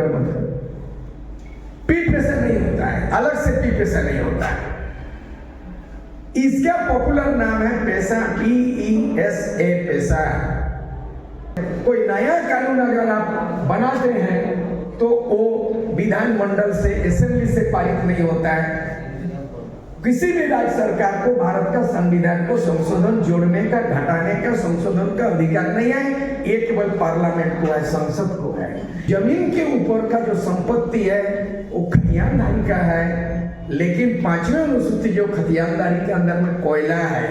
का मतलब पीठ पे से नहीं होता है, अलग से पीठ पे से नहीं होता है। इसका पॉपुलर नाम है पैसा, PESA, पैसा। कोई नया कानून अगर आप बनाते हैं तो वो विधानमंडल से, असेंबली से पारित नहीं होता है। किसी भी राज्य सरकार को भारत का संविधान को संशोधन जोड़ने का, घटाने का, संशोधन का अधिकार नहीं है। ये केवल पार्लियामेंट को है, संसद को है। जमीन के ऊपर का जो संपत्ति है वो खतियानदारी का है, लेकिन 5वें अनुसूची जो खतियानदारी के अंदर में कोयला है,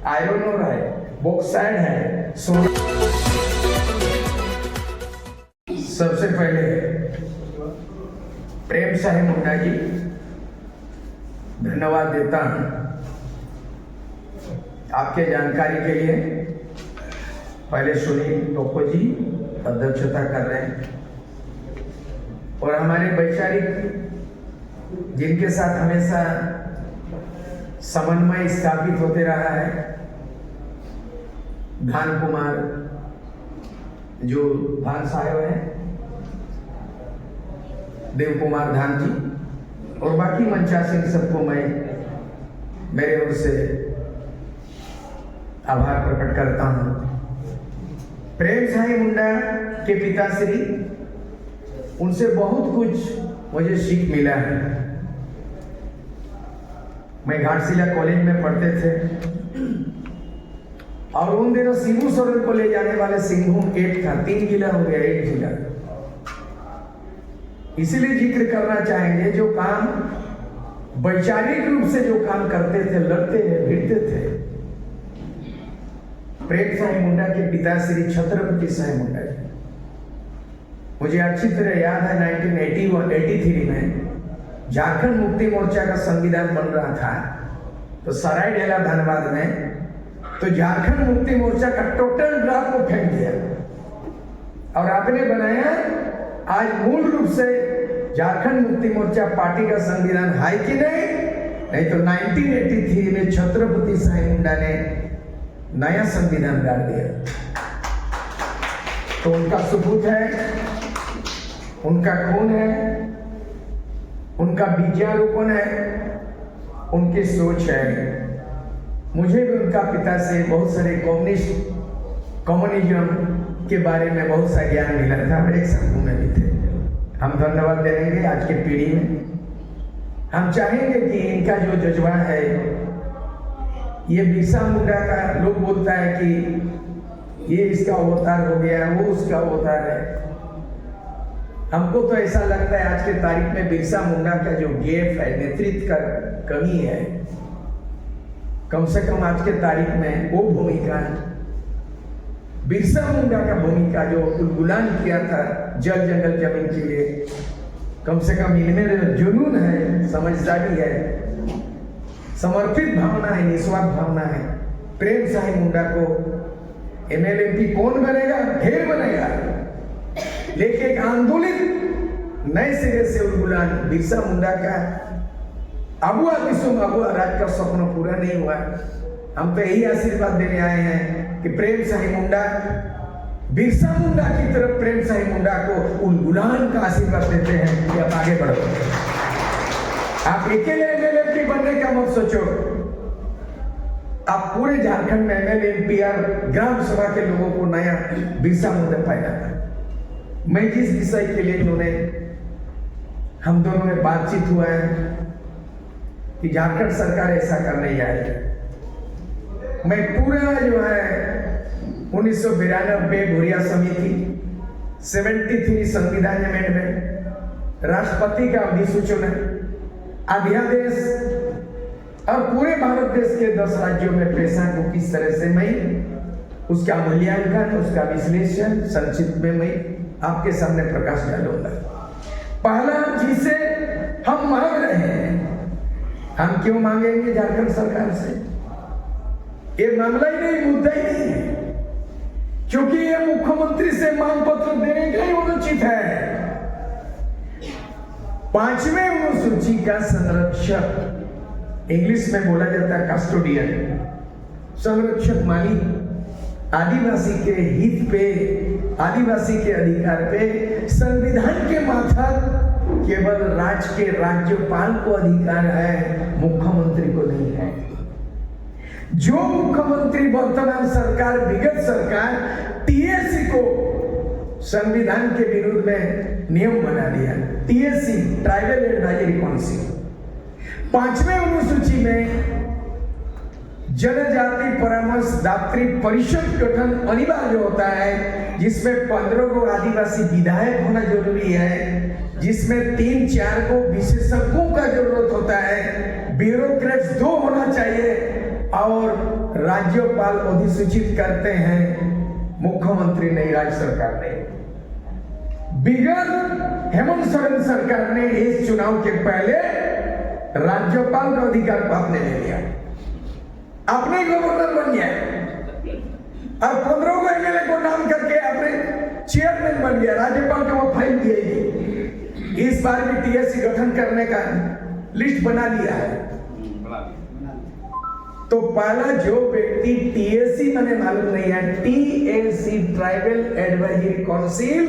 आयरन ओर है, बॉक्साइट है, सोना। सबसे पहले प्रेम साहिब मुंडा जी धन्यवाद देता हूं आपके जानकारी के लिए। पहले सुनील टोको जी अध्यक्षता कर रहे हैं और हमारे वैचारिक जिनके साथ हमेशा समन्वय स्थापित होते रहा है, धान कुमार जो धान साहब हैं, देव कुमार धान जी और बाकी मंचासीन सबको मैं मेरे ओर से आभार प्रकट करता हूं। प्रेम साहिब मुंडा के पिताश्री, उनसे बहुत कुछ मुझे सीख मिला है। मैं घाटशिला कॉलेज में पढ़ते थे और उन दिनों सिंघू सोरेन को ले जाने वाले सिंघभूम 8 था, 3 जिला हो गया, 1 जिला। इसीलिए जिक्र करना चाहेंगे, जो काम वैचारिक रूप से जो काम करते थे, लड़ते थे, भिड़ते थे, प्रेम साहिब मुंडा के पिताश्री छत्रपति साहिब मुंडा जी। मुझे अच्छी तरह याद है 1983 में झारखंड मुक्ति मोर्चा का संविधान बन रहा था, तो सरायढेला धनबाद में, तो झारखंड मुक्ति मोर्चा का टोटल ड्राफ्ट को फेंक दिया और आपने बनाया आज मूल रूप से झारखंड मुक्ति मोर्चा पार्टी का संविधान है कि नहीं तो 1983 में छत्रपति साहिब मुंडा ने नया संविधान डाल दिया। तो उनका सबूत है, उनका खून है, उनका बीजारोपण है, उनकी सोच है। मुझे भी उनका पिता से बहुत सारे कम्युनिज्म के बारे में बहुत सा ज्ञान मिला था और एक संघ में भी थे। हम धन्यवाद देंगे आज की पीढ़ी में। हम चाहेंगे कि इनका जो जज्बा है, ये बिरसा मुंडा का, लोग बोलता है कि ये इसका अवतार हो गया, वो उसका अवतार है। हमको तो ऐसा लगता है आज के तारीख में बिरसा मुंडा का जो गैप है, नेतृत्व का कमी है, कम से कम आज के तारीख में वो भूमिका है, बिरसा मुंडा का भूमिका जो उलगुलान किया था जल जंगल जमीन के लिए, कम से कम इनमें जुनून है, समझदारी है, समर्पित भावना है, निस्वार्थ भावना है। प्रेम साहिब मुंडा को MLMP कौन बनेगा? ढेर बनेगा, लेकिन एक आंदोलित नए सिरे से उलगुलान बिरसा मुंडा का अबुआ विश्व अबुआ राज का सपना पूरा नहीं हुआ। हम तो यही आशीर्वाद देने आए हैं कि प्रेम साहिब मुंडा, बिरसा मुंडा की तरफ प्रेम साहिब मुंडा को उलगुलान का आशीर्वाद देते हैं कि आप आगे बढ़ो। आप अकेले MLMP बनने का मत सोचो, आप पूरे झारखंड में MLMP और ग्राम सभा के लोगों को नया बिरसा मुंडा पैदा कर। मैं जिस विषय के लिए इन्होंने, हम दोनों में बातचीत हुआ है कि झारखंड सरकार ऐसा करने जा रही है, मैं पूरा जो है 1992 भूरिया समिति, 73 संविधान अमेंडमेंट, राष्ट्रपति का अधिसूचना, अध्यादेश और पूरे भारत देश के 10 राज्यों में पैसा को किस तरह से मैं उसका मूल्यांकन, उसका विश्लेषण संक्षिप्त में मैं आपके सामने प्रकाश डालूंगा। पहला जिसे हम मांग रहे हैं, हम क्यों मांगेंगे झारखंड सरकार से? ये मामला ही नहीं, मुद्दा ही नहीं है, क्योंकि ये मुख्यमंत्री से मांग पत्र देने का ही अनुचित है। 5वें अनुसूची का संरक्षक, इंग्लिश में बोला जाता है कस्टोडियन, संरक्षक मालिक, आदिवासी के हित पे आदिवासी के अधिकार पे संविधान के मार्फत केवल राज्यपाल को अधिकार है, मुख्यमंत्री को नहीं है। जो मुख्यमंत्री वर्तमान सरकार, विगत सरकार टीएसी को संविधान के विरुद्ध में नियम बना दिया। टीएसी ट्राइबल एडवाइजरी काउंसिल 5वें अनुसूची में जनजाति परामर्शदात्री परिषद गठन अनिवार्य होता है, जिसमें 15 को आदिवासी विधायक होना जरूरी है, जिसमें 3-4 को विशेषज्ञों का जरूरत होता है, ब्यूरोक्रेट्स 2 होना चाहिए और राज्यपाल अधिसूचित करते हैं, मुख्यमंत्री नहीं, राज्य सरकार नहीं। विगत हेमंत सोरेन सरकार ने इस चुनाव के पहले राज्यपाल का अधिकार आपने ले लिया, अपने गवर्नर बन गया और 15 को एमएलए को नाम करके अपने चेयरमैन बन गया, राज्यपाल को वो फाइल दिएगी। इस बार भी टीएसी गठन करने का लिस्ट बना लिया है। तो पहला जो व्यक्ति टीएसी मैंने मालूम नहीं है, टीएसी ट्राइबल एडवाइजरी काउंसिल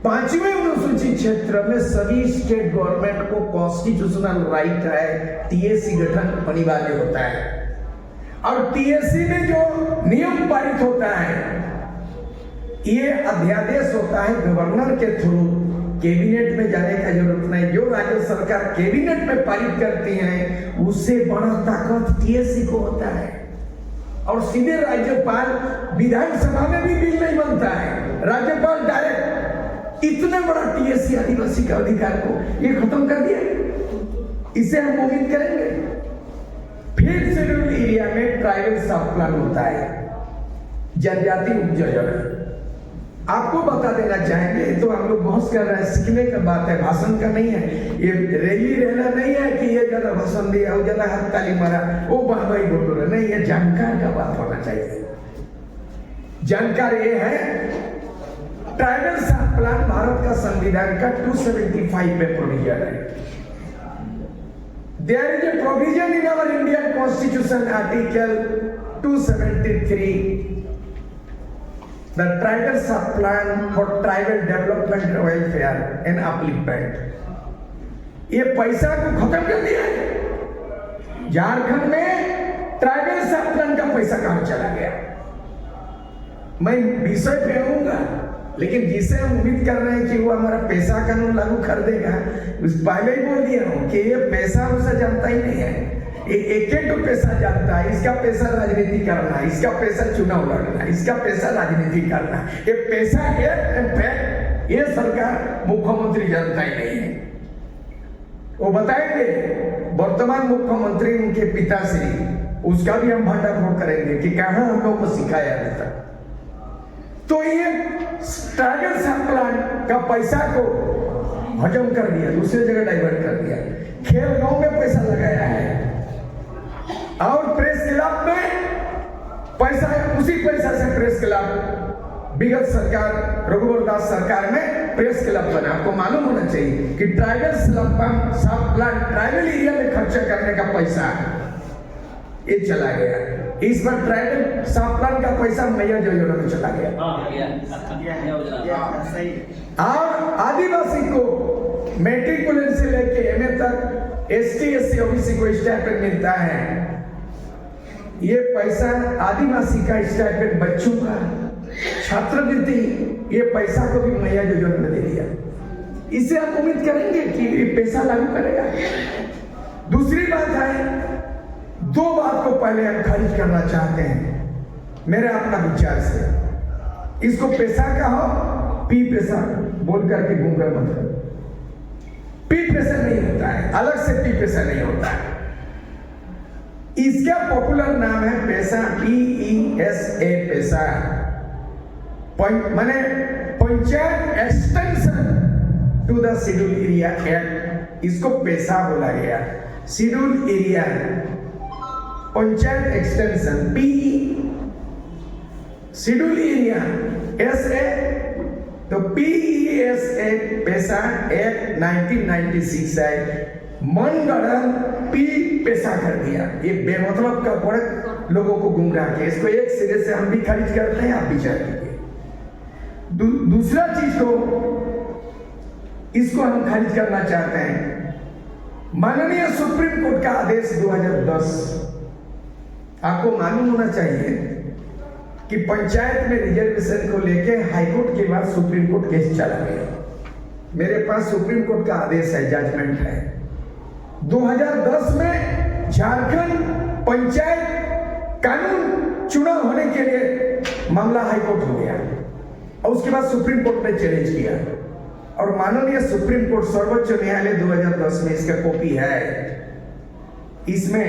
5वें अनुसूचित क्षेत्र में सभी स्टेट गवर्नमेंट को कॉन्स्टिट्यूशनल राइट है, टीएसी गठन अनिवार्य होता है। और टीएसी में जो नियम पारित होता है, ये अध्यादेश होता है गवर्नर के थ्रू, कैबिनेट में जाने का जरूरत नहीं। जो राज्य सरकार कैबिनेट में पारित करती है, उससे बड़ा ताकत टीएसी को होता है। और सीधे राज्यपाल, विधानसभा में भी बिल नहीं बनता है, राज्यपाल डायरेक्ट इतना बड़ा टीएसी आदिवासी का अधिकार को ये खत्म कर दिया। इसे हम उम्मीद करेंगे। फिर शेड्यूल एरिया में ट्राइबल सब प्लान होता है, जनजाति उपयोजना। आपको बता देना चाहेंगे, तो हम लोग बहस कर रहे हैं, सीखने का बात है, भाषण का नहीं है। ये रैली रहना नहीं है कि ये ज्यादा भाषण दिया, वो ज्यादा हाथ ताली मारा, वो बाहबाई बोल रहा नहीं, ये जानकार का बात होना चाहिए। जानकार ये है, ट्राइबल सब प्लान भारत का संविधान का 275 में प्रोविजन है। There is a provision in our Indian Constitution, Article 273, the tribal sub-plan for tribal development, welfare and upliftment। ये पैसा को खत्म कर दिया है। झारखंड में ट्राइबल सब-प्लान का पैसा कहां चला गया, मैं विषय पे आऊंगा, लेकिन जिसे हम उम्मीद कर रहे हैं कि वो हमारा पैसा कानून लागू कर देगा, उस पहले ही बोल दिया हूं कि ये पैसा उसे जानता ही नहीं है। एक तो पैसा जानता है, इसका पैसा राजनीति करना, इसका पैसा चुनाव लड़ना, इसका पैसा राजनीति करना। ये पैसा ये सरकार मुख्यमंत्री जानता ही नहीं है। वो बताएंगे वर्तमान मुख्यमंत्री, उनके पिताश्री, उसका भी हम भंडाफोड़ करेंगे कि कहां हम लोग को सिखाया जाता। तो ये ट्राइबल सब प्लान का पैसा को हजम कर दिया, दूसरी जगह डाइवर्ट कर दिया। खेल गांव में पैसा लगाया है और प्रेस क्लब में पैसा है, उसी पैसा से प्रेस क्लब विगत सरकार, रघुवर दास सरकार में प्रेस क्लब बना। आपको मालूम होना चाहिए कि ट्राइबल सब प्लान ट्राइबल एरिया में खर्चा करने का पैसा ये चला गया। इस बार ट्राइबल सब प्लान का पैसा मैया योजना में चला गया। और आदिवासी को मैट्रिकुलेशन से लेके एमए तक एसटी एससी ओबीसी को स्टाइपेंड मिलता है। ये पैसा आदिवासी का स्टाइपेंड, बच्चों का छात्रवृत्ति, ये पैसा को भी मैया योजना में दे दिया। इसे आप उम्मीद करेंगे कि ये पैसा लागू करेगा। दूसरी बात है, 2 बात को पहले हम खारिज करना चाहते हैं मेरे अपना विचार से। इसको पैसा कहो, पी पैसा बोल करके घूम कर मतलब पी पैसा नहीं होता है, अलग से पी पैसा नहीं होता है। इसका पॉपुलर नाम है पैसा, PESA पैसा, माने panchayat extension to the schedule area act. इसको पैसा बोला गया। Schedule area panchayat extension, PE, schedule area SA, तो PESA पैसा एक्ट 1996 है। मनगढ़ंत पी पैसा कर दिया। ये बेमतलब का लोगों को गुमराह किया। इसको एक सिरे से हम भी खारिज करते हैं, आप विचार कीजिए। दूसरा चीज को इसको हम खारिज करना चाहते हैं। माननीय सुप्रीम कोर्ट का आदेश 2010, आपको मालूम होना चाहिए कि पंचायत में रिजर्वेशन को लेके हाईकोर्ट के बाद सुप्रीम कोर्ट केस चला गया। मेरे पास सुप्रीम कोर्ट का आदेश है, जजमेंट है। 2010 में झारखंड पंचायत कानून चुनाव होने के लिए मामला हाईकोर्ट हो गया और उसके बाद सुप्रीम कोर्ट ने चैलेंज किया और माननीय सुप्रीम कोर्ट सर्वोच्च न्यायालय 2010 में इसका कॉपी है। इसमें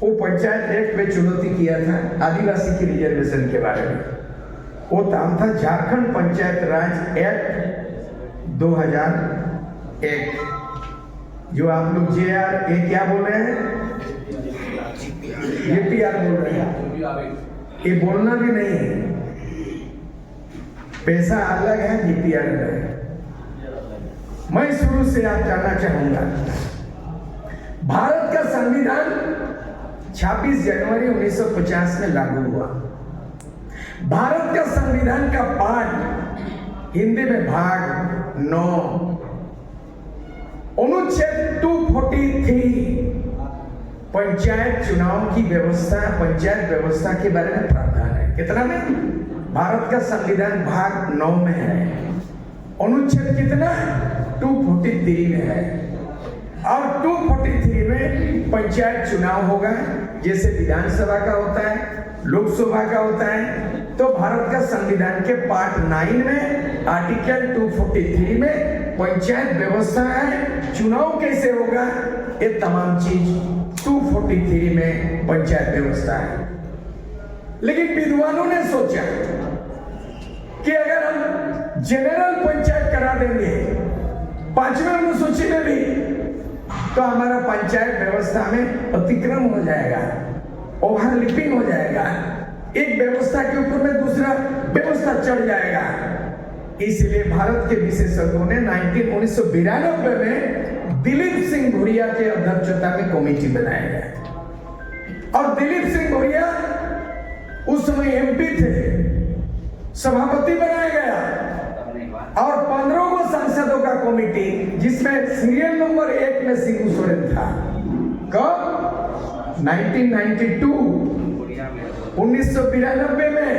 वो पंचायत एक्ट में चुनौती किया था आदिवासी की रिजर्वेशन के बारे में। वो नाम था झारखंड पंचायत राज एक्ट 2001, जो आप लोग JRA क्या बोल रहे हैं, JPR बोल रहे हैं। ये बोलना भी नहीं है, पैसा अलग है, JPR अलग है। मैं शुरू से आप जानना चाहूंगा, भारत का संविधान 26 जनवरी 1950 में लागू हुआ। भारत का संविधान का पाठ हिंदी में भाग 9 अनुच्छेद 243 पंचायत चुनाव की व्यवस्था, पंचायत व्यवस्था के बारे में प्रावधान है। कितना में? भारत का संविधान भाग 9 में है। अनुच्छेद कितना? 243 में है। और 243 में पंचायत चुनाव होगा, जैसे विधानसभा का होता है, लोकसभा का होता है। तो भारत का संविधान के पार्ट 9 में आर्टिकल 243 में पंचायत व्यवस्था है, चुनाव कैसे होगा, ये तमाम चीज 243 में पंचायत व्यवस्था है। लेकिन विद्वानों ने सोचा कि अगर हम जनरल पंचायत करा देंगे 5वें अनुसूची में भी, तो हमारा पंचायत व्यवस्था में अतिक्रम हो जाएगा, ओवरलिपिंग हो जाएगा, एक व्यवस्था के ऊपर में दूसरा व्यवस्था चढ़ जाएगा। इसलिए भारत के विशेषज्ञों ने 1992 में दिलीप सिंह भुरिया के अध्यक्षता में कमेटी बनाया गया और दिलीप सिंह भुरिया उस समय MP थे, सभापति बनाया गया और 15 को सांसदों का कमेटी, जिसमें सीरियल नंबर 1 में शिबू सोरेन था। कब? 1992 में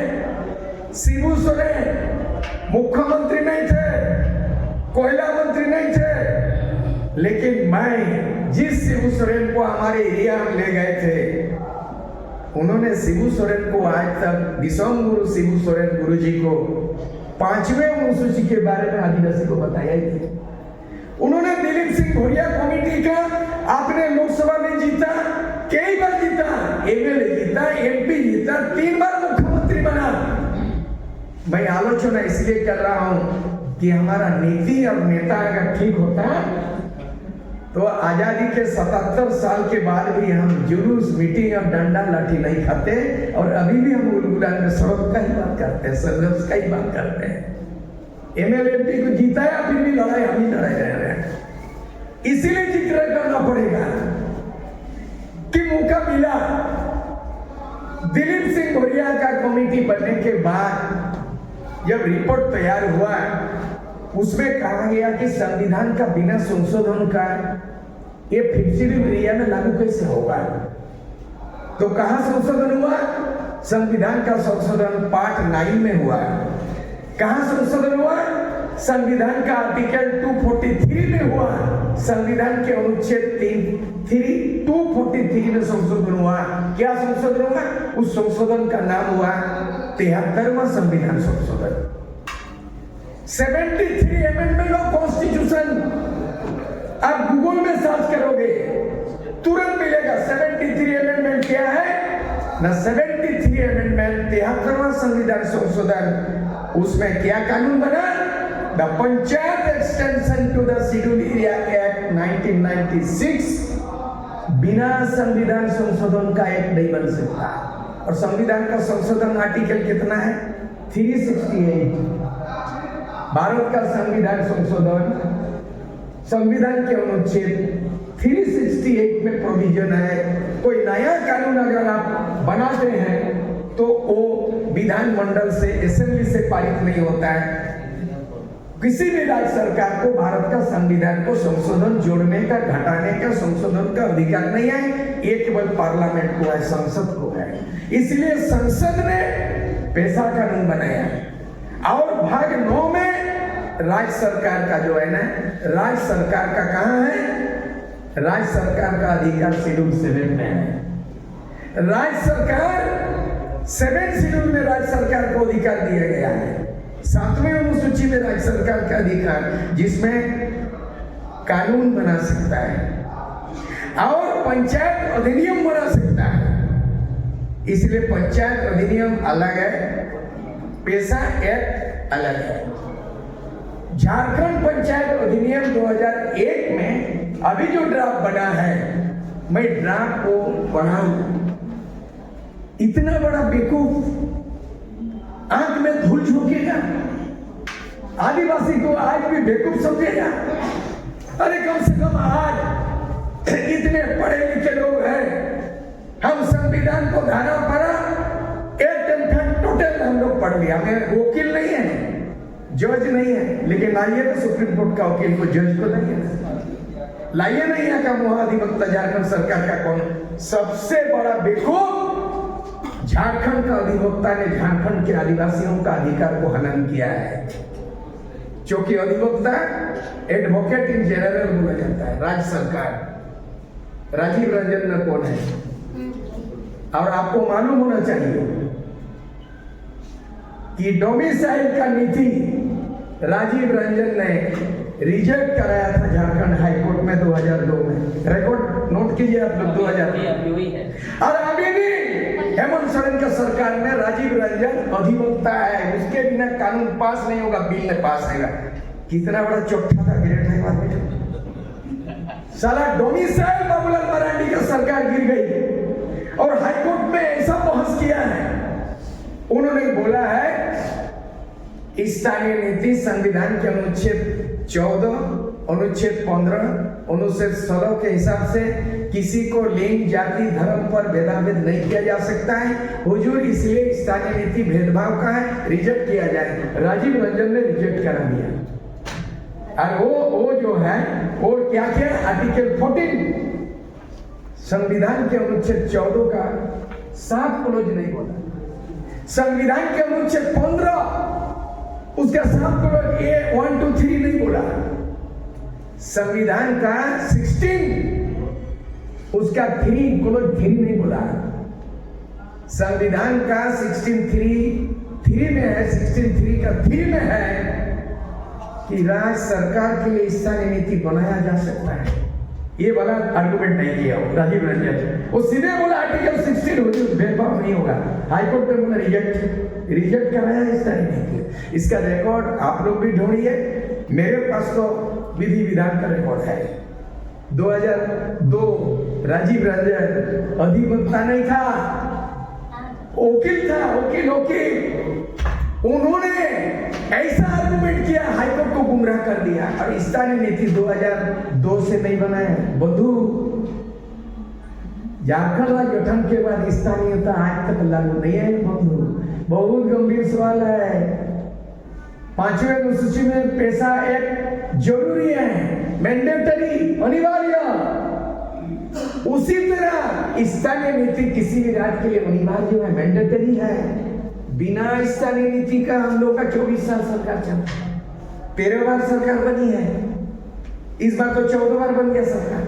शिबू सोरेन मुख्यमंत्री नहीं थे, कोयला मंत्री नहीं थे, लेकिन मैं जिस शिबू सोरेन को हमारे एरिया में ले गए थे, उन्होंने शिबू सोरेन को आज तक विश्वम गुरु शिबू सोरेन गुरु जी को 5वें अनुसूची के बारे में आदिवासी को बताया ही थे। उन्होंने दिलीप सिंह भुरिया कमेटी का आपने लोकसभा में जीता, कई बार जीता, MLA जीता, MP जीता, 3 बार मुख्यमंत्री बना। मैं आलोचना इसलिए कर रहा हूं कि हमारा नीति और नेता अगर ठीक होता तो आजादी के 77 साल के बाद भी हम जुलूस, मीटिंग और डंडा लाठी नहीं खाते और अभी भी हम गुलगुलान में सड़क का ही बात करते हैं, संघर्ष का ही बात करते हैं। MLA MP को जीताया, फिर भी लड़ाई हम ही लड़ाई रह रहे हैं। इसीलिए जिक्र करना पड़ेगा कि मौका मिला। दिलीप सिंह भुरिया का कमेटी बनने के बाद जब रिपोर्ट तैयार हुआ, उसमें कहा गया कि संविधान का बिना संशोधन का ये फिक्सिड एरिया में लागू कैसे होगा। तो कहां संशोधन हुआ? संविधान का संशोधन पार्ट 9 में हुआ। कहां संशोधन हुआ? संविधान का आर्टिकल 243 में हुआ। संविधान के अनुच्छेद 243 में संशोधन हुआ। क्या संशोधन हुआ? उस संशोधन का नाम हुआ 73वां संविधान संशोधन, 73 अमेंडमेंट ऑफ कॉन्स्टिट्यूशन। आप गूगल में सर्च करोगे तुरंत मिलेगा 73 अमेंडमेंट क्या है ना। 73 अमेंडमेंट 73वां संविधान संशोधन। उसमें क्या कानून बना? The panchayat extension to the schedule area act 1996 बिना संविधान संशोधन का एक्ट नहीं बन सकता। और संविधान का संशोधन आर्टिकल कितना है? 368। भारत का संविधान संशोधन संविधान के अनुच्छेद 368 में प्रोविजन है, कोई नया कानून अगर आप बनाते हैं तो वो विधानमंडल से, असेंबली से पारित नहीं होता है। किसी भी राज्य सरकार को भारत का संविधान को संशोधन जोड़ने का, घटाने का, संशोधन का अधिकार नहीं है। ये केवल पार्लियामेंट को है, संसद को है। इसलिए संसद ने पैसा कानून बनाया और भाग 9 में राज्य सरकार का जो है ना, राज्य सरकार का कहाँ है? राज्य सरकार का अधिकार शेड्यूल 7 में है। राज्य सरकार 7 शेड्यूल में राज्य सरकार को अधिकार दिया गया है। 7वें अनुसूची में राज्य सरकार का अधिकार, जिसमें कानून बना सकता है और पंचायत अधिनियम बना सकता है। इसलिए पंचायत अधिनियम अलग है, पैसा एक्ट अलग है। झारखंड पंचायत अधिनियम 2001 में अभी जो ड्राफ्ट बना है, मैं ड्राफ्ट को पढ़ाऊं। इतना बड़ा बेवकूफ आंख में धूल झोंकेगा, आदिवासी को आज भी बेवकूफ समझेगा। अरे कम से कम आज इतने पढ़े लिखे लोग हैं, हम संविधान को धारा पढ़ा, टोटल हम लोग पढ़ लिया। हमें वकील नहीं है, जज नहीं है, लेकिन लाइए तो सुप्रीम कोर्ट का वकील को, जज को नहीं है। लाइए नहीं है का महाधिवक्ता झारखंड सरकार का कौन? सबसे बड़ा बेवकूफ झारखंड का अधिवक्ता ने झारखंड के आदिवासियों का अधिकार को हनन किया है। क्योंकि अधिवक्ता एडवोकेट इन जनरल बोला जाता है। राज्य सरकार राजीव रंजन न कौन है? और आपको मालूम होना चाहिए कि डोमिसाइल का नीति राजीव रंजन ने रिजेक्ट कराया था झारखंड हाईकोर्ट में 2002 में। रिकॉर्ड नोट कीजिए आप लोग, 2000। और अभी भी हेमंत सोरेन का सरकार में राजीव रंजन अधिवक्ता है, उसके बिना कानून पास नहीं होगा, बिल नहीं पास आएगा। कितना बड़ा चौथा था, ग्रेट है बात बेटा। साला डोमिसाइल बाबूलाल मरांडी का सरकार गिर गई और हाईकोर्ट में ऐसा बहस किया है। उन्होंने बोला है स्थानीय नीति संविधान के अनुच्छेद 14, अनुच्छेद 15, अनुच्छेद 16 के हिसाब से किसी को लिंग, जाति, धर्म पर भेदाभेद नहीं किया जा सकता है हुजूर, इसलिए स्थानीय नीति भेदभाव का है, रिजेक्ट किया जाए। राजीव रंजन ने रिजेक्ट करा दिया। और वो जो है वो क्या किया? आर्टिकल 14 संविधान के अनुच्छेद 14 का 7 क्लोज नहीं बोला। संविधान के अनुच्छेद 15 उसका 7 क्लोज ए 1 2 3 नहीं बोला। संविधान का 16 उसका 3 क्लोज 3 नहीं बोला। संविधान का 16(3) में है, 16(3) का 3 में है कि राज्य सरकार के लिए स्थानीय नीति बनाया जा सकता है। ये वाला आर्गुमेंट नहीं किया राजीव रंजन, वो सीधे बोला आर्टिकल 16 भेदभाव नहीं होगा। हाईकोर्ट में बोला रिजेक्ट कराया स्थानीय नीति। इसका रिकॉर्ड आप लोग भी ढूंढिए, मेरे पास तो विधि विधान का रिकॉर्ड है। 2002 राजीव रंजन अधिवक्ता नहीं था, वकील था, वकील। उन्होंने ऐसा आर्गुमेंट किया, हाईकोर्ट को गुमराह कर दिया और स्थानीय नीति 2002 से नहीं बनाया। बंधु, झारखंड राज्य गठन के बाद स्थानीयता आज तक लागू नहीं है। बंधु, बहुत गंभीर सवाल है। 5वें अनुसूची में पैसा एक जरूरी है, मैंडेटरी, अनिवार्य। उसी तरह स्थानीय नीति किसी भी राज्य के लिए अनिवार्य है, मैंडेटरी है। बिना स्थानीय नीति का हम लोग का 24 साल सरकार चलता है। 13 बार सरकार बनी है, इस बार तो 14 बार बन गया सरकार।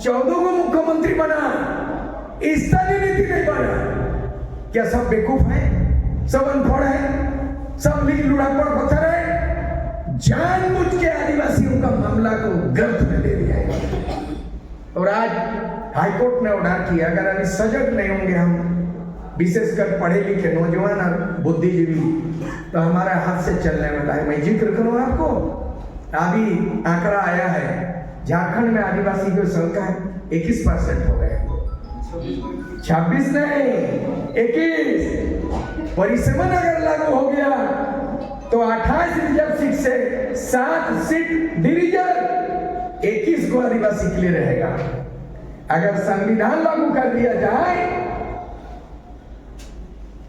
14 को मुख्यमंत्री बना, स्थानीय नीति नहीं बना। क्या सब बेवकूफ है? सब अनपढ़ है? सब लीक लुढ़ापड़ पत्थर है? जानबूझ के आदिवासियों का मामला को गर्त में ले दिया है। और आज हाईकोर्ट ने ऑर्डर किया, अगर अभी सजग नहीं होंगे हम, विशेषकर पढ़े लिखे नौजवान और बुद्धिजीवी, तो हमारा हाथ से चलने वाला है। मैं जिक्र करूं आपको, अभी आंकड़ा आया है, झारखंड में आदिवासी की संख्या 21% हो गए। 26 नहीं, 21। परिसमन अगर लागू हो गया तो 28 रिजर्व सीट से 7 सीट डिवीजन 21 को आदिवासी के लिए रहेगा। अगर संविधान लागू कर दिया जाए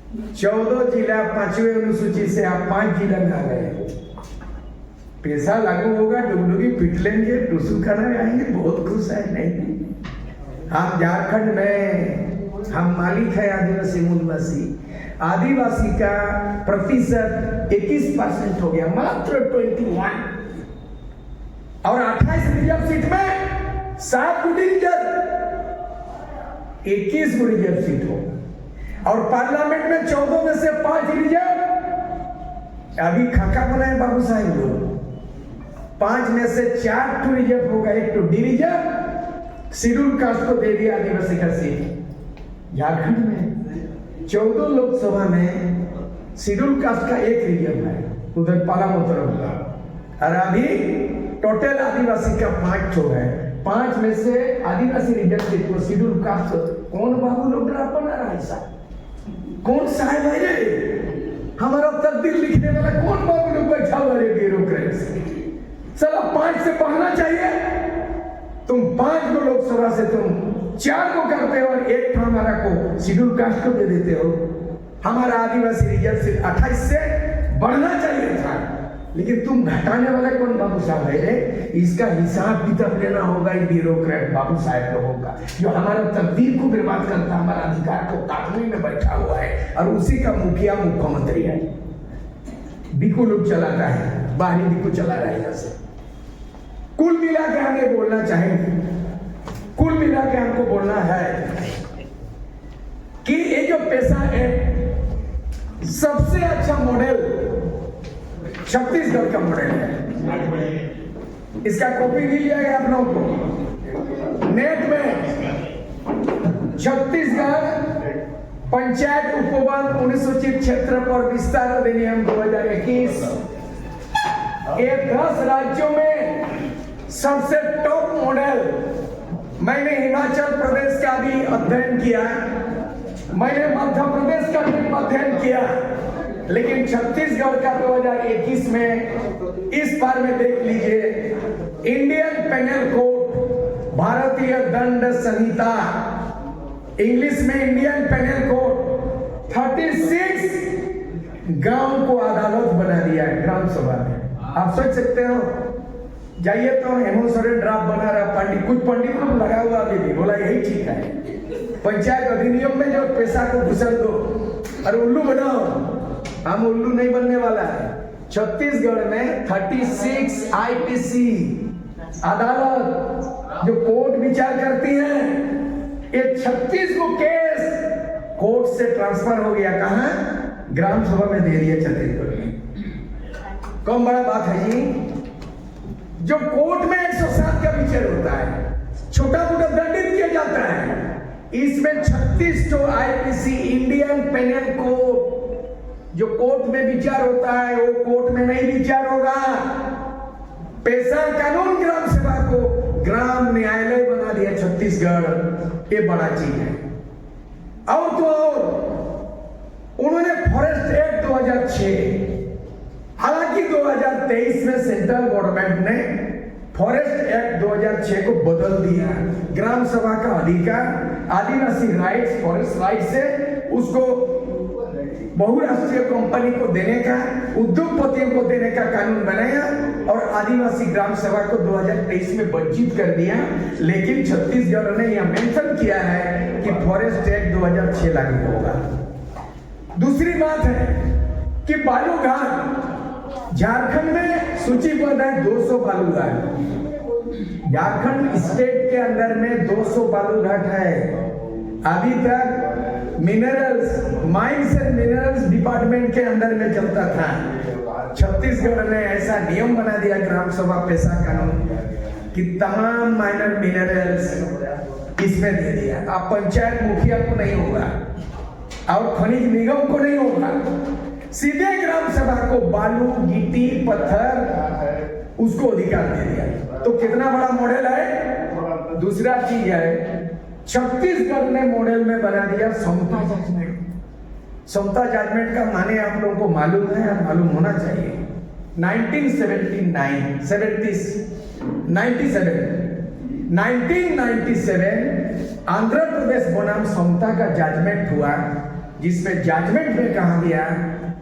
14 जिला 5वें अनुसूची से आप 5 जिला में आ गए। पैसा लागू होगा, डुगडुगी पीट लेंगे, टुसू खाना आएंगे, बहुत खुश है। नहीं, हम झारखंड में हम मालिक है आदिवासी मूलवासी। आदिवासी का प्रतिशत 21% हो गया, मात्र 21। और 28 रिजर्व सीट में 7 Gudi reserve, 21 Gudi reserve seat हो। और पार्लियामेंट में 14 में से 5 रिजर्व। अभी खाका बनाए बाबू साहब लोग, 5 में से 4 टू रिजर्व होगा, 1 two D reserve. Schedule caste को दे दिया आदिवासी का सीट। झारखंड में 14 लोकसभा में शेड्यूल कास्ट का 1 रिजर्व है, उधर पालामू तरफ का। और अभी टोटल आदिवासी का 5 ठो है। 5 में से आदिवासी रिजर्व सीट को शेड्यूल कास्ट कौन बाबू लोग ड्राफ्ट बना रहा है? साहब कौन साहब है ये? हमारा तकदीर लिखने वाला कौन बाबू लोग बैठा हुआ है ब्यूरोक्रेट? चलो 5 से बढ़ना चाहिए। तुम 5 को लोकसभा से तुम 4 को करते हो और 1 हमारा को शेड्यूल कास्ट को दे देते हो। हमारा आदिवासी रिजर्व सीट 28 से बढ़ना चाहिए था, लेकिन तुम घटाने वाला कौन बाबू साहब है? इसका हिसाब किताब लेना होगा इन ब्यूरोक्रेट बाबू साहब लोगों का, जो हमारा तकदीर को बर्बाद करता, हमारा अधिकार को काटने में बैठा हुआ है। और उसी का मुखिया मुख्यमंत्री है। बिकू लोग चलाता है, बाहरी बिकू चला रहा है। जैसे कुल मिला के हमें बोलना चाहेंगे, कुल मिला के हमको बोलना है कि ये जो पैसा है, सबसे अच्छा मॉडल छत्तीसगढ़ का मॉडल है। इसका कॉपी भी लिया गया आप लोगों को नेट में। छत्तीसगढ़ पंचायत उपवन अनुसूचित क्षेत्र पर विस्तार अधिनियम 2021 ये 10 राज्यों में सबसे टॉप मॉडल। मैंने हिमाचल प्रदेश का भी अध्ययन किया, मैंने मध्य प्रदेश का भी अध्ययन किया, लेकिन छत्तीसगढ़ का 2021 में इस बार में देख लीजिए, इंडियन पेनल कोड, भारतीय दंड संहिता, इंग्लिश में इंडियन पेनल कोड 36 गांव को अदालत बना दिया है ग्राम सभा में। आप सोच सकते हो, जाइए तो हेमंत सोरेन ड्राफ्ट बना रहा, पंडित कुछ पंडित लोग लगा हुआ अभी भी, बोला यही ठीक है। पंचायत अधिनियम में जो पैसा को घुसल दो और उल्लू बनाओ, हम उल्लू नहीं बनने वाला है। छत्तीसगढ़ में 36 आईपीसी अदालत जो कोर्ट विचार करती है, ये 36 को केस कोर्ट से ट्रांसफर हो गया। कहां? ग्राम सभा में दे दिया छत्तीसगढ़ में। कौन बड़ा बात है जी? जो कोर्ट में 107 का विचार होता है, छोटा मोटा दंडित किया जाता है, इसमें 36 तो आईपीसी इंडियन पेनल कोड जो कोर्ट में विचार होता है, वो कोर्ट में नहीं विचार होगा। पैसा कानून ग्राम सभा को ग्राम न्यायालय बना दिया छत्तीसगढ़। ये बड़ा चीज है। और तो और उन्होंने फॉरेस्ट एक्ट 2006, हालांकि 2023 में सेंट्रल गवर्नमेंट ने फॉरेस्ट एक्ट 2006 को बदल दिया। ग्राम सभा का अधिकार आदिवासी राइट्स, फॉरेस्ट राइट से उसको बहुराष्ट्रीय कंपनी को देने का, उद्योगपतियों को देने का कानून बनाया और आदिवासी ग्राम सभा को 2023 में वंचित कर दिया। लेकिन छत्तीसगढ़ ने यह मेंशन किया है कि फॉरेस्ट एक्ट 2006 लागू होगा। दूसरी बात है कि बालूघाट, झारखंड में सूचीबद्ध है 200 बालूघाट। झारखंड स्टेट के अंदर में 200 बालूघाट है। अभी तक minerals, mines and minerals department के अंदर में चलता था। छत्तीसगढ़ ने ऐसा नियम बना दिया ग्राम सभा पैसा कानून कि तमाम माइनर मिनरल्स इसमें दे दिया। अब पंचायत मुखिया को नहीं होगा और खनिज निगम को नहीं होगा, सीधे ग्राम सभा को बालू, गिट्टी, पत्थर उसको अधिकार दे दिया। तो कितना बड़ा मॉडल है। दूसरा चीज है, छत्तीसगढ़ ने मॉडल में बना दिया समता जजमेंट। समता जजमेंट का माने आप लोगों को मालूम है और मालूम होना चाहिए। 1997 आंध्र प्रदेश बनाम समता का जजमेंट हुआ जिसमें जजमेंट में कहा गया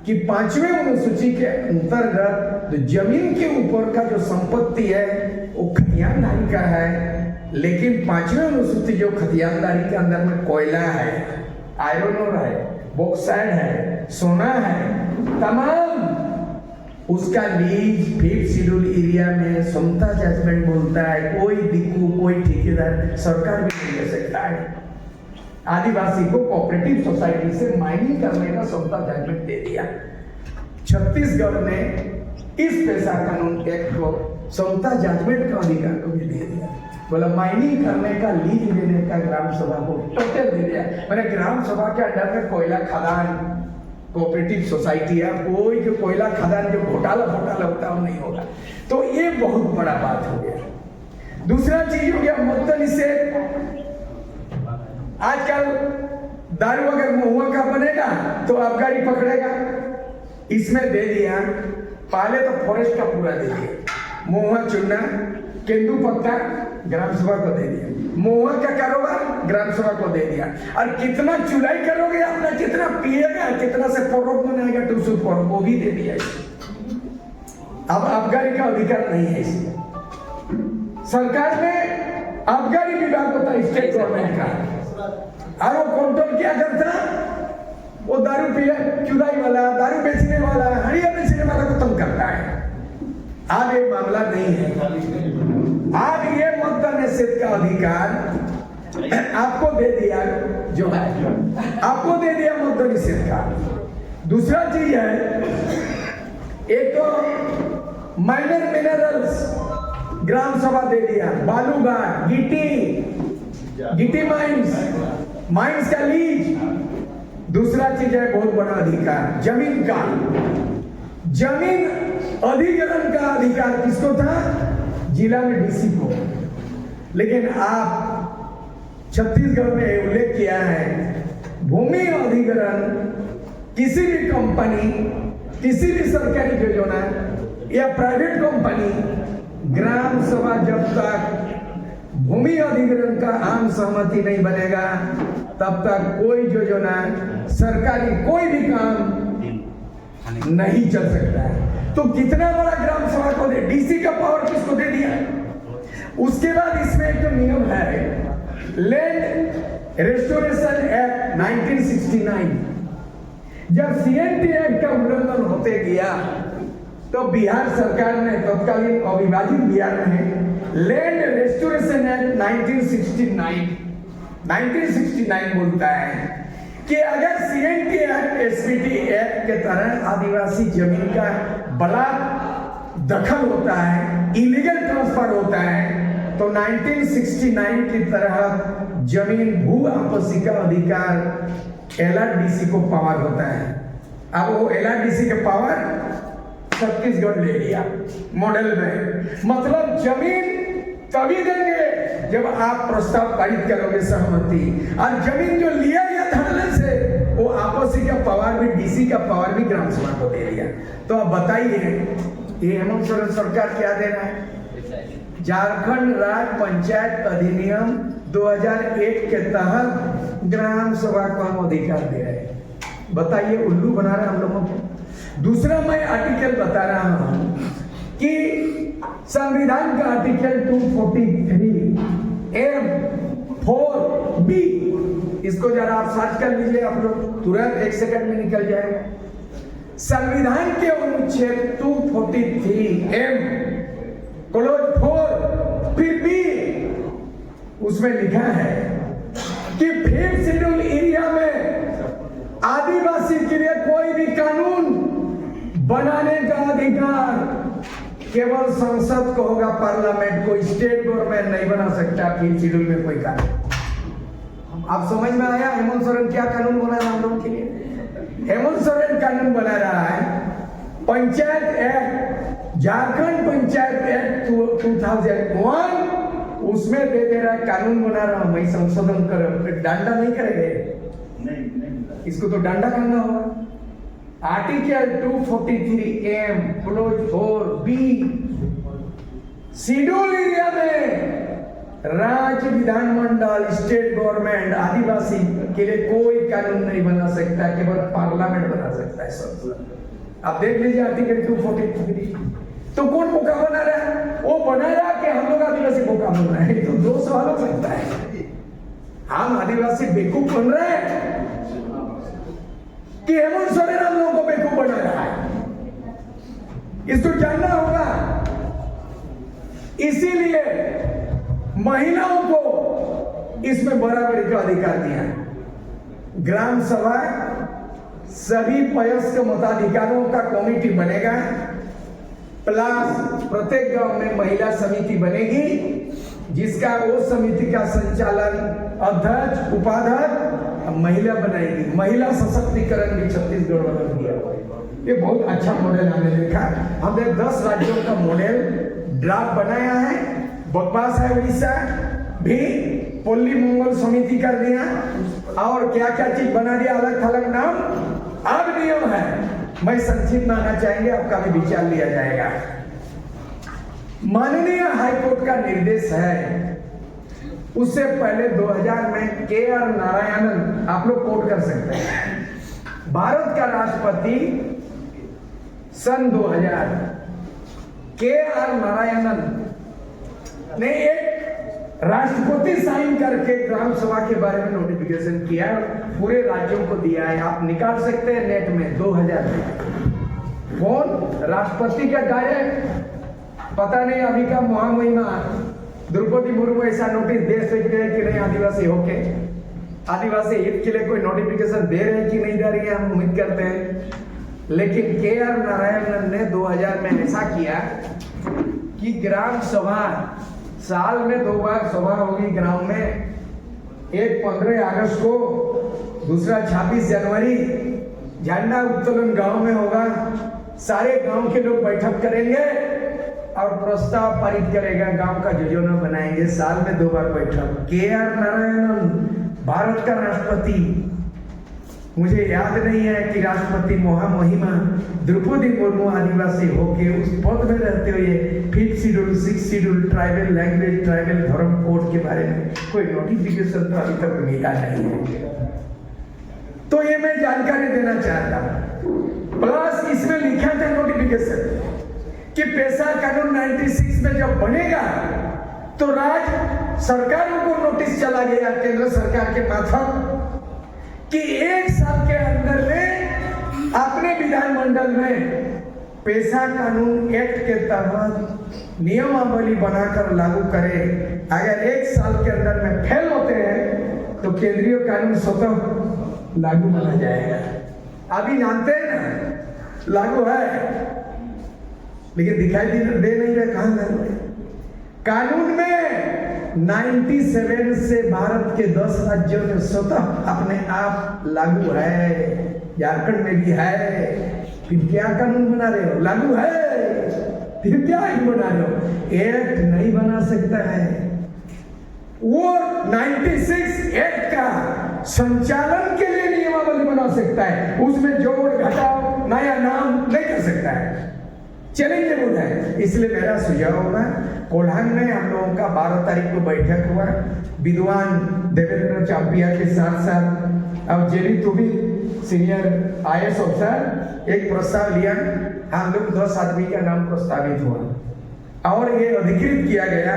कि 5वें अनुसूची के अंतर्गत तो जमीन के ऊपर का जो संपत्ति है वो खतियानदारी का है, लेकिन 5वें अनुसूची जो खतियानदारी के अंदर में कोयला है, आयरन ओर है, बॉक्साइड है, सोना है, तमाम उसका लीज 5th शेड्यूल एरिया में समता जजमेंट बोलता है कोई दिक्कू कोई ठेकेदार सरकार भी नहीं ले सकता है। आदिवासी को कोऑपरेटिव सोसाइटी से माइनिंग करने का समता जजमेंट दे दिया। छत्तीसगढ़ ने इस पैसा कानून एक्ट को समता जजमेंट का अधिकार को भी दे दिया। बोला माइनिंग करने का लीज लेने का ग्राम सभा को टोटल दे दिया। मैंने ग्राम सभा के अंडर में कोयला खदान कोऑपरेटिव सोसाइटी है, कोई जो कोयला खदान जो घोटाला होता है नहीं होगा। तो ये बहुत बड़ा बात हो गया। दूसरा चीज हो गया मद्य निषेध। आजकल दारू अगर महुआ का बनेगा तो आबकारी पकड़ेगा, इसमें दे दिया। पहले तो फॉरेस्ट का पूरा दे दिया, महुआ चुनना केंदू पत्ता ग्राम सभा को दे दिया, महुआ का कारोबार ग्राम सभा को दे दिया। और कितना चुराई करोगे अपना, कितना पिएगा, कितना से परोप बनाएगा टूसू परोप वो भी दे दिया। अब आबकारी का अधिकार नहीं है इसमें। सरकार में आबकारी विभाग होता है स्टेट गवर्नमेंट का, और वो कंट्रोल क्या करता, वो दारू पिए चुराई वाला, दारू बेचने वाला, हड़िया बेचने वाला को तंग करता है। अब ये मामला नहीं है। अब ये मद्य निषेध का अधिकार आपको दे दिया, जो है आपको दे दिया मद्य निषेध का। दूसरा चीज है, एक तो माइनर मिनरल्स ग्राम सभा दे दिया, बालूघाट, गिट्टी माइंस का लीज। दूसरा चीज है बहुत बड़ा अधिकार जमीन का। जमीन अधिग्रहण का अधिकार किसको था, जिला में डीसी को। लेकिन आप छत्तीसगढ़ में उल्लेख किया है भूमि अधिग्रहण किसी भी कंपनी, किसी भी सरकारी योजना या प्राइवेट कंपनी, ग्राम सभा जब तक भूमि अधिग्रहण का आम सहमति नहीं बनेगा तब तक कोई योजना सरकारी कोई भी काम नहीं चल सकता है। तो कितना बड़ा ग्राम सभा को दे, डीसी का पावर किसको दे दिया। उसके बाद इसमें एक तो नियम है लैंड रेस्टोरेशन एक्ट 1969। जब सीएनटी एक्ट का उल्लंघन होते गया तो बिहार सरकार ने तत्कालीन अविभाजित बिहार में लैंड रेस्टोरेशन एक्ट 1969 बोलता है कि अगर सीएनटी एक्ट एसपीटी एक्ट के तरह आदिवासी जमीन का बलात् दखल होता है, इलीगल ट्रांसफर होता है, तो 1969 की तरह जमीन भू आपसी का अधिकार एलआरडीसी को पावर होता है। अब वो एलआरडीसी का पावर छत्तीसगढ़ ले लिया मॉडल में। मतलब जमीन तभी देंगे जब आप प्रस्ताव पारित करोगे सहमति, और जमीन जो लिया गया धड़ल्ले से वो आपसी का पावर भी, डीसी का पावर भी ग्राम सभा को दे दिया। तो अब बताइए ये हेमंत सोरेन सरकार क्या दे रहा है। झारखंड राज्य पंचायत अधिनियम 2001 के तहत ग्राम सभा को हम अधिकार दे रहे हैं। बताइए उल्लू बना रहा है हम लोगों को। दूसरा मैं आर्टिकल बता रहा हूं कि संविधान का आर्टिकल 243(4)(b), इसको जरा आप सर्च कर लीजिए आप लोग, तुरंत 1 सेकंड में निकल जाएगा। संविधान के अनुच्छेद 243(m)(4) फिर B, उसमें लिखा है कि 5th शेड्यूल एरिया में आदिवासी के लिए कोई भी कानून बनाने का अधिकार केवल संसद को होगा, पार्लियामेंट को। स्टेट गवर्नमेंट नहीं बना सकता 5th शेड्यूल में कोई कानून। आप समझ में आया हेमंत सोरेन क्या कानून बना रहा है हम लोगों के लिए। हेमंत सोरेन कानून बना रहा है पंचायत एक्ट, झारखंड पंचायत एक्ट 2001, उसमें दे रहा है कानून बना रहा हूं मैं, संशोधन कर, डांडा नहीं करेंगे इसको, तो डांडा करना होगा। आर्टिकल 243(m)(4)(b) शेड्यूल एरिया में राज्य विधानमंडल, स्टेट गवर्नमेंट आदिवासी के लिए कोई कानून नहीं बना सकता, केवल पार्लियामेंट बना सकता है सब। आप देख लीजिए आर्टिकल 243। तो कौन बोका बना रहा है? वो बना रहा कि हम लोग आदिवासी बोका बन रहे हैं? तो दो सवाल हो सकता है। हम आदिवासी बेवकूफ बन रहे हैं कि हेमंत सोरेन हम लोगों को बेवकूफ बना रहा है? इसको जानना होगा। इसीलिए महिलाओं को इसमें बराबरी का अधिकार दिया है। ग्राम सभा सभी वयस्क मताधिकारों का कमेटी बनेगा, प्लस प्रत्येक गांव में महिला समिति बनेगी, जिसका वो समिति का संचालन अध्यक्ष, उपाध्यक्ष महिला बनाएगी। महिला सशक्तिकरण भी छत्तीसगढ़ में दिया। ये बहुत अच्छा मॉडल हमने देखा। हमने 10 राज्यों का मॉडल ड्राफ्ट बनाया है। बकवास है उड़ीसा भी पल्ली मंगल समिति कर दिया, और क्या क्या चीज बना दिया, अलग थलग नाम। अब नियम है, मैं संक्षिप्त में आना चाहेंगे, आपका भी विचार लिया जाएगा। माननीय हाईकोर्ट का निर्देश है, उससे पहले 2000 में के.आर. नारायणन, आप लोग कोट कर सकते हैं, भारत का राष्ट्रपति सन 2000 के.आर. नारायणन ने एक राष्ट्रपति साइन करके ग्राम सभा के बारे में नोटिफिकेशन किया, पूरे राज्यों को दिया है। आप निकाल सकते हैं नेट में 2000 में। कौन राष्ट्रपति का डायरेक्ट, पता नहीं अभी का महामहिमा द्रौपदी मुर्मू ऐसा नोटिस दे सकते हैं कि नहीं आदिवासी होके, आदिवासी हित के लिए कोई नोटिफिकेशन दे रहे हैं कि नहीं दे रही है, हम उम्मीद करते हैं। लेकिन के.आर. नारायणन ने 2000 में ऐसा किया कि ग्राम सभा साल में 2 बार सभा होगी ग्राम में, एक 15 अगस्त को, दूसरा 26 जनवरी। झंडा उत्तोलन गांव में होगा, सारे गांव के लोग बैठक करेंगे और प्रस्ताव पारित करेगा, गांव का योजना बनाएंगे। साल में 2 बार बैठक। के.आर. नारायणन भारत का राष्ट्रपति, मुझे याद नहीं है कि राष्ट्रपति महामहिमा द्रौपदी मुर्मू आदिवासी होके उस पद में रहते हुए 5th schedule, 6th schedule, tribal language, tribal धर्म कोड के बारे में कोई नोटिफिकेशन तो अभी तक मिला नहीं है। तो ये मैं जानकारी देना चाहता हूं। प्लस इसमें लिखा था नोटिफिकेशन कि पेशा कानून 96 में जब बनेगा तो राज्य सरकारों को नोटिस चला गया केंद्र सरकार के माध्यम कि 1 साल के अंदर में अपने विधानमंडल में पेशा कानून एक्ट के तहत नियमावली बनाकर लागू करें। अगर 1 साल के अंदर में फेल होते हैं तो केंद्रीय कानून स्वतः लागू माना जाएगा। अभी जानते हैं ना, लागू है, लेकिन दिखाई दे नहीं रहा कहां लागू है। कानून में 97 से भारत के 10 राज्यों में स्वतः अपने आप लागू है, झारखंड में भी है। फिर क्या कानून बना रहे हो? लागू है, फिर क्या ही बना रहे हो? एक्ट नहीं बना सकता है। वो 96 एक्ट का संचालन के लिए नियमावली बना सकता है, उसमें जोड़ घटाव नया नाम नहीं कर सकता है, चैलेंजेबल है। इसलिए मेरा सुझाव होगा, कोल्हान में हम लोगों का 12 तारीख को बैठक हुआ, विद्वान देवेंद्र चांपिया के साथ साथ अब जेबी तो भी सीनियर IAS ऑफिसर एक प्रस्ताव लिया। हम लोग 10 आदमी का नाम प्रस्तावित हुआ और ये अधिकृत किया गया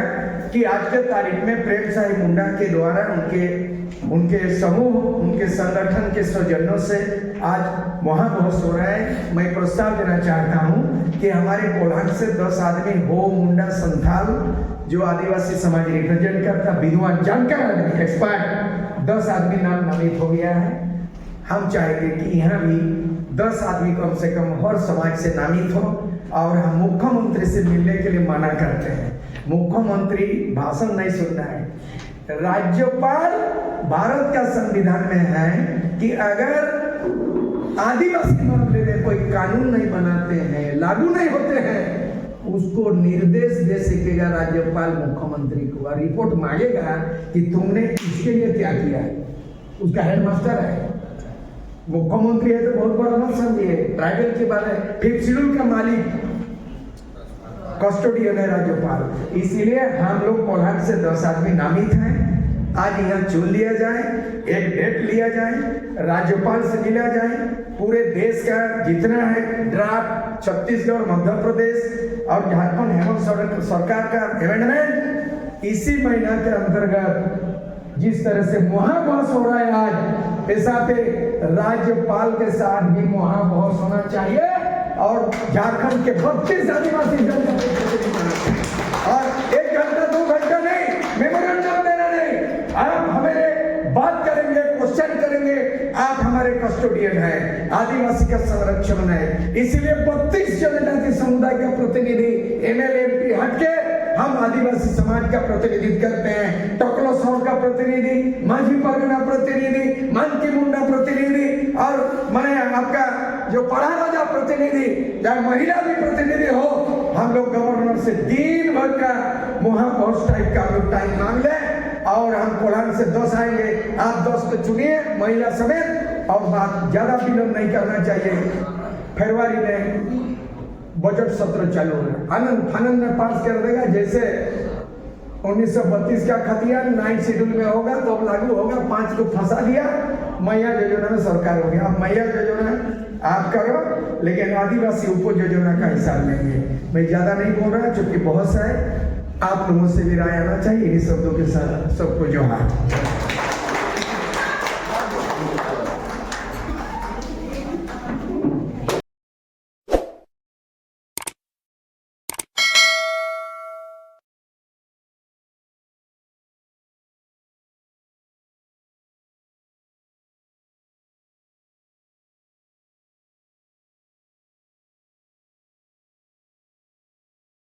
कि आज के तारीख में प्रेम साहिब मुंडा के द्वारा उनके समूह, उनके संगठन के सौजन्यों से आज महाभोज हो रहा है। मैं प्रस्ताव देना चाहता हूं कि हमारे कोल्हान से 10 आदमी हो, मुंडा संथाल जो आदिवासी समाज रिप्रेजेंट करता, विद्वान जानकार आदमी, एक्सपर्ट 10 आदमी नाम नामित हो गया है। हम चाहेंगे कि यहाँ भी 10 आदमी कम से कम हर समाज से नामित हो और हम मुख्यमंत्री से मिलने के लिए मना करते हैं। मुख्यमंत्री भाषण नहीं सुनना है। राज्यपाल भारत का संविधान में है कि अगर आदिवासी मामले में कोई कानून नहीं बनाते हैं, लागू नहीं होते हैं, उसको निर्देश दे सकेगा राज्यपाल मुख्यमंत्री को, रिपोर्ट मांगेगा कि तुमने इसके लिए क्या किया है। उसका हेडमास्टर है, मुख्यमंत्री है तो बहुत बड़ा मत समझिए। ट्राइबल के बारे में 5th शेड्यूल का मालिक कस्टोडियन है राज्यपाल। इसीलिए हम लोग कोल्हान से 10 आदमी नामित हैं। आज यहाँ चुन लिया जाए, एक डेट लिया जाए, राज्यपाल से मिला जाए, पूरे देश का जितना है ड्राफ्ट, छत्तीसगढ़, मध्य प्रदेश और झारखंड हेमंत सरकार का अमेंडमेंट इसी महीना के अंतर्गत जिस तरह से महाबहस हो रहा है आज, ऐसा पे राज्यपाल के साथ भी महाबहस होना चाहिए और झारखंड के 32 आदिवासी जन और 1 घंटा 2 घंटा नहीं, मेमोरेंडम देना नहीं, आप हमें बात करेंगे, क्वेश्चन करेंगे, आप हमारे कस्टोडियन हैं, आदिवासी का संरक्षण है। इसलिए 32 जनजाति समुदाय का प्रतिनिधि एमएलए एमपी हटके हम आदिवासी समाज का प्रतिनिधित्व करते हैं। टोकलो सौर का प्रतिनिधि, माझी परगना प्रतिनिधि, मानकी मुंडा प्रतिनिधि और मैंने आपका जो पढ़ा राजा प्रतिनिधि, चाहे महिला भी प्रतिनिधि हो, हम लोग गवर्नर से दिन भर का महापौष टाइप का लोग टाइम मांग ले और हम कोल्हान से 10 आएंगे। आप 10 को चुनिए महिला समेत और बात ज्यादा विलंब नहीं करना चाहिए। फरवरी में बजट सत्र चालू है, आनंद फानंद में पास कर देगा। जैसे 1932 का खतियान 9 शेड्यूल में होगा तो अब लागू होगा। 5 को फंसा दिया, मैया योजना में सरकार हो गया। अब मैया योजना आप करो, लेकिन आदिवासी उप योजना का हिसाब लेंगे। मैं ज्यादा नहीं बोल रहा क्योंकि बहुत सा है, आप लोगों से भी राय आना चाहिए। इन्हीं शब्दों के साथ सबको जोहार।